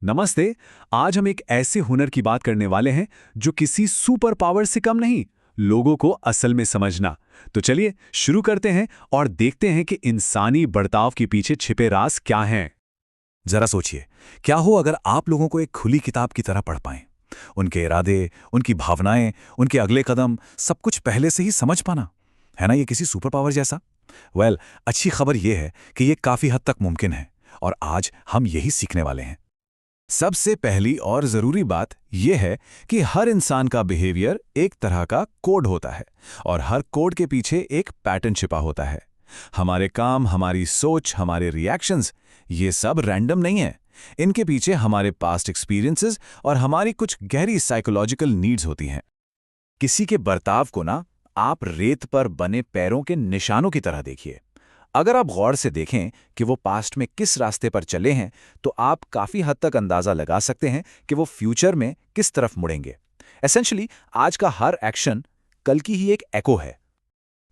नमस्ते। आज हम एक ऐसे हुनर की बात करने वाले हैं जो किसी सुपर पावर से कम नहीं, लोगों को असल में समझना। तो चलिए शुरू करते हैं और देखते हैं कि इंसानी बर्ताव के पीछे छिपे राज क्या हैं। जरा सोचिए, क्या हो अगर आप लोगों को एक खुली किताब की तरह पढ़ पाएं। उनके इरादे, उनकी भावनाएं, उनके अगले कदम, सब कुछ पहले से ही समझ पाना। है ना ये किसी सुपर पावर जैसा? अच्छी खबर यह है कि ये काफी हद तक मुमकिन है और आज हम यही सीखने वाले हैं। सबसे पहली और जरूरी बात यह है कि हर इंसान का बिहेवियर एक तरह का कोड होता है और हर कोड के पीछे एक पैटर्न छिपा होता है। हमारे काम, हमारी सोच, हमारे रिएक्शंस, ये सब रैंडम नहीं है। इनके पीछे हमारे पास्ट एक्सपीरियंसेस और हमारी कुछ गहरी साइकोलॉजिकल नीड्स होती हैं। किसी के बर्ताव को ना आप रेत पर बने पैरों के निशानों की तरह देखिए। अगर आप गौर से देखें कि वो पास्ट में किस रास्ते पर चले हैं, तो आप काफी हद तक अंदाजा लगा सकते हैं कि वो फ्यूचर में किस तरफ मुड़ेंगे। एसेंशियली आज का हर एक्शन कल की ही एक एको है।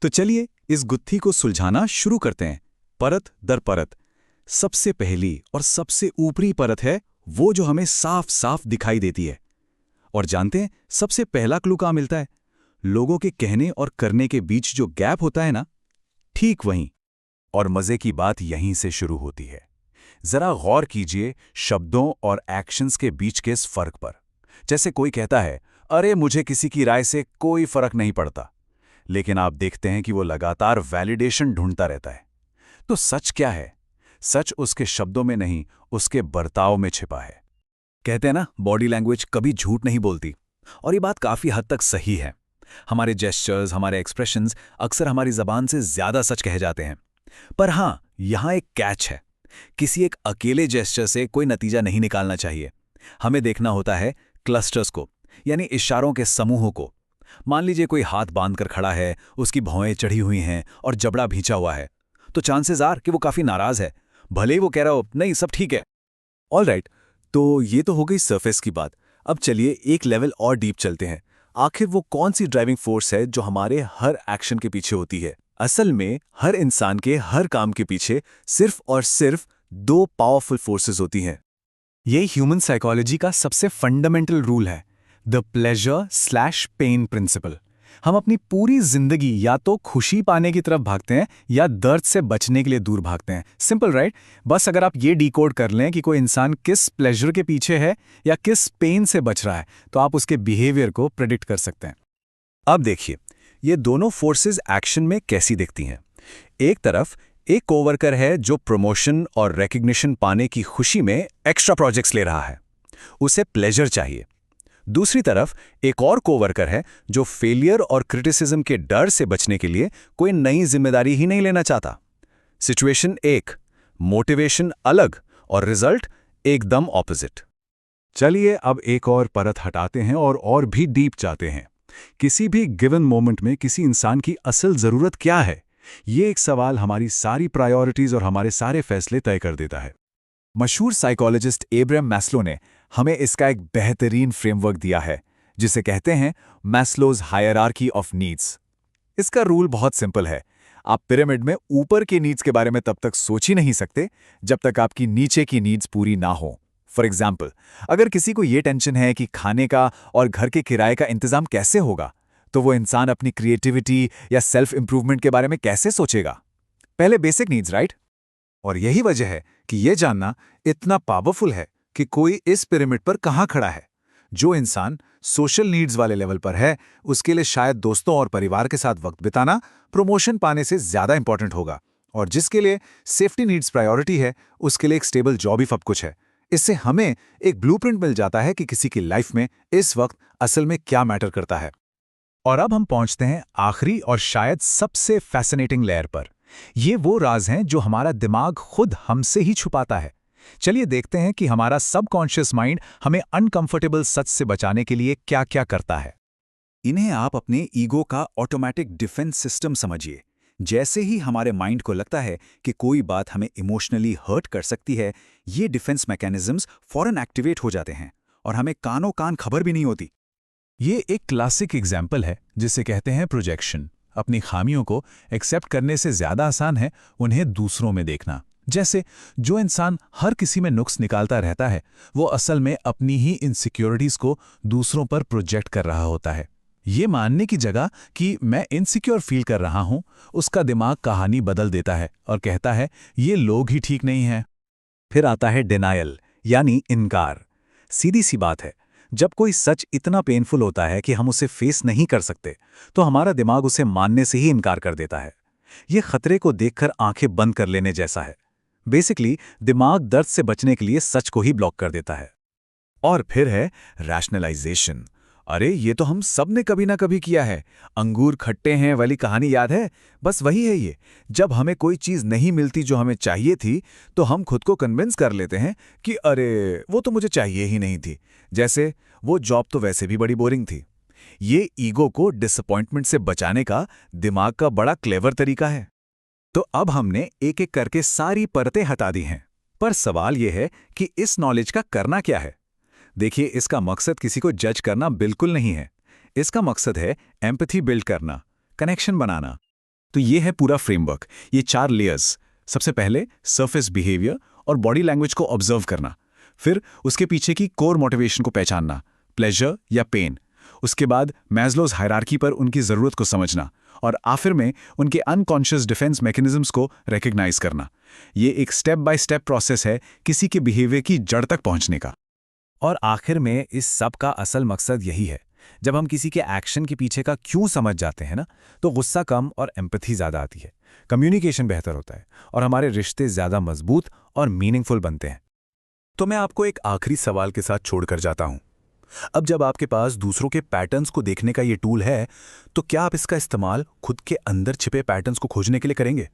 तो चलिए इस गुत्थी को सुलझाना शुरू करते हैं, परत दर परत। सबसे पहली और सबसे ऊपरी परत है वो जो हमें साफ साफ दिखाई देती है। और जानते हैं सबसे पहला क्लू कहाँ मिलता है? लोगों के कहने और करने के बीच जो गैप होता है ना, ठीक वहीं। और मजे की बात यहीं से शुरू होती है। जरा गौर कीजिए शब्दों और एक्शंस के बीच के इस फर्क पर। जैसे कोई कहता है, अरे मुझे किसी की राय से कोई फर्क नहीं पड़ता, लेकिन आप देखते हैं कि वो लगातार वैलिडेशन ढूंढता रहता है। तो सच क्या है? सच उसके शब्दों में नहीं, उसके बर्ताव में छिपा है। कहते हैं ना, बॉडी लैंग्वेज कभी झूठ नहीं बोलती। और ये बात काफी हद तक सही है। हमारे जेस्चर्स, हमारे एक्सप्रेशंस अक्सर हमारी जबान से ज्यादा सच कह जाते हैं। पर हां, यहां एक कैच है। किसी एक अकेले जेस्चर से कोई नतीजा नहीं निकालना चाहिए। हमें देखना होता है क्लस्टर्स को, यानी इशारों के समूहों को। मान लीजिए कोई हाथ बांधकर खड़ा है, उसकी भौहें चढ़ी हुई हैं और जबड़ा भींचा हुआ है, तो चांसेस आर कि वो काफी नाराज है, भले ही वो कह रहा हो नहीं सब ठीक है। ऑलराइट, तो ये तो हो गई सरफेस की बात। अब चलिए एक लेवल और डीप चलते हैं। आखिर वो कौन सी ड्राइविंग फोर्स है जो हमारे हर एक्शन के पीछे होती है? असल में हर इंसान के हर काम के पीछे सिर्फ और सिर्फ दो पावरफुल फोर्सेस होती हैं। ये ह्यूमन साइकोलॉजी का सबसे फंडामेंटल रूल है, द प्लेजर/पेन प्रिंसिपल। हम अपनी पूरी जिंदगी या तो खुशी पाने की तरफ भागते हैं या दर्द से बचने के लिए दूर भागते हैं। Simple right? बस अगर आप ये डिकोड कर लें कि कोई इंसान किस प्लेजर के पीछे है या किस पेन से बच रहा है, तो आप उसके बिहेवियर को प्रेडिक्ट कर सकते हैं। अब देखिए ये दोनों फोर्सेस एक्शन में कैसी दिखती हैं। एक तरफ एक कोवर्कर है जो प्रमोशन और रिकॉग्निशन पाने की खुशी में एक्स्ट्रा प्रोजेक्ट्स ले रहा है, उसे प्लेजर चाहिए। दूसरी तरफ एक और कोवर्कर है जो फेलियर और क्रिटिसिज्म के डर से बचने के लिए कोई नई जिम्मेदारी ही नहीं लेना चाहता। सिचुएशन एक, मोटिवेशन अलग और रिजल्ट एकदम ऑपोजिट। चलिए अब एक और परत हटाते हैं और भी डीप जाते हैं। किसी भी गिवन मोमेंट में किसी इंसान की असल जरूरत क्या है? ये एक सवाल हमारी सारी प्रायोरिटीज और हमारे सारे फैसले तय कर देता है। मशहूर साइकोलॉजिस्ट एब्राहम मैस्लो ने हमें इसका एक बेहतरीन फ्रेमवर्क दिया है, जिसे कहते हैं मैस्लोज हायरार्की ऑफ नीड्स। इसका रूल बहुत सिंपल है। आप पिरामिड में ऊपर की नीड्स के बारे में तब तक सोच ही नहीं सकते जब तक आपकी नीचे की नीड्स पूरी ना हो। फॉर एग्जाम्पल, अगर किसी को ये टेंशन है कि खाने का और घर के किराए का इंतजाम कैसे होगा, तो वो इंसान अपनी क्रिएटिविटी या सेल्फ इंप्रूवमेंट के बारे में कैसे सोचेगा? पहले बेसिक नीड्स, राइट? और यही वजह है कि यह जानना इतना पावरफुल है कि कोई इस पिरामिड पर कहां खड़ा है। जो इंसान सोशल नीड्स वाले लेवल पर है, उसके लिए शायद दोस्तों और परिवार के साथ वक्त बिताना प्रमोशन पाने से ज्यादा इंपॉर्टेंट होगा, और जिसके लिए सेफ्टी नीड्स प्रायोरिटी है, उसके लिए एक स्टेबल जॉब ही सब कुछ है। इससे हमें एक ब्लूप्रिंट मिल जाता है कि किसी की लाइफ में इस वक्त असल में क्या मैटर करता है। और अब हम पहुंचते हैं आखिरी और शायद सबसे फैसिनेटिंग लेयर पर। ये वो राज हैं जो हमारा दिमाग खुद हमसे ही छुपाता है। चलिए देखते हैं कि हमारा सबकॉन्शियस माइंड हमें अनकंफर्टेबल सच से बचाने के लिए क्या-क्या करता है। इन्हें आप अपने ईगो का ऑटोमेटिक डिफेंस सिस्टम समझिए। जैसे ही हमारे माइंड को लगता है कि कोई बात हमें इमोशनली हर्ट कर सकती है, ये डिफेंस मैकेनिज्म्स फौरन एक्टिवेट हो जाते हैं और हमें कानों कान खबर भी नहीं होती। ये एक क्लासिक एग्जाम्पल है जिसे कहते हैं प्रोजेक्शन। अपनी खामियों को एक्सेप्ट करने से ज्यादा आसान है उन्हें दूसरों में देखना। जैसे जो इंसान हर किसी में नुक्स निकालता रहता है वो असल में अपनी ही इनसिक्योरिटीज को दूसरों पर प्रोजेक्ट कर रहा होता है। ये मानने की जगह कि मैं इनसिक्योर फील कर रहा हूं, उसका दिमाग कहानी बदल देता है और कहता है ये लोग ही ठीक नहीं हैं। फिर आता है डिनायल, यानी इनकार। सीधी सी बात है, जब कोई सच इतना पेनफुल होता है कि हम उसे फेस नहीं कर सकते, तो हमारा दिमाग उसे मानने से ही इनकार कर देता है। ये खतरे को देखकर आंखें बंद कर लेने जैसा है। बेसिकली दिमाग दर्द से बचने के लिए सच को ही ब्लॉक कर देता है। और फिर है रैशनलाइजेशन। अरे ये तो हम सब ने कभी ना कभी किया है। अंगूर खट्टे हैं वाली कहानी याद है? बस वही है ये। जब हमें कोई चीज़ नहीं मिलती जो हमें चाहिए थी, तो हम खुद को कन्विंस कर लेते हैं कि अरे वो तो मुझे चाहिए ही नहीं थी। जैसे वो जॉब तो वैसे भी बड़ी बोरिंग थी। ये ईगो को डिसअपॉइंटमेंट से बचाने का दिमाग का बड़ा क्लेवर तरीका है। तो अब हमने एक एक करके सारी परतें हटा दी हैं, पर सवाल यह है कि इस नॉलेज का करना क्या है। देखिए, इसका मकसद किसी को जज करना बिल्कुल नहीं है। इसका मकसद है एम्पैथी बिल्ड करना, कनेक्शन बनाना। तो ये है पूरा फ्रेमवर्क, ये 4 लेयर्स। सबसे पहले सरफेस बिहेवियर और बॉडी लैंग्वेज को ऑब्जर्व करना, फिर उसके पीछे की कोर मोटिवेशन को पहचानना, प्लेजर या पेन। उसके बाद मैस्लोज हायरार्की पर उनकी ज़रूरत को समझना, और आखिर में उनके अनकॉन्शियस डिफेंस मैकेनिज्म्स को रिकॉग्नाइज करना। ये एक स्टेप बाय स्टेप प्रोसेस है किसी के बिहेवियर की जड़ तक पहुंचने का। और आखिर में इस सब का असल मकसद यही है। जब हम किसी के एक्शन के पीछे का क्यों समझ जाते हैं ना, तो गुस्सा कम और एम्पैथी ज़्यादा आती है, कम्युनिकेशन बेहतर होता है और हमारे रिश्ते ज़्यादा मजबूत और मीनिंगफुल बनते हैं। तो मैं आपको एक आखिरी सवाल के साथ छोड़कर जाता हूं। अब जब आपके पास दूसरों के पैटर्न्स को देखने का ये टूल है, तो क्या आप इसका इस्तेमाल खुद के अंदर छिपे पैटर्न्स को खोजने के लिए करेंगे?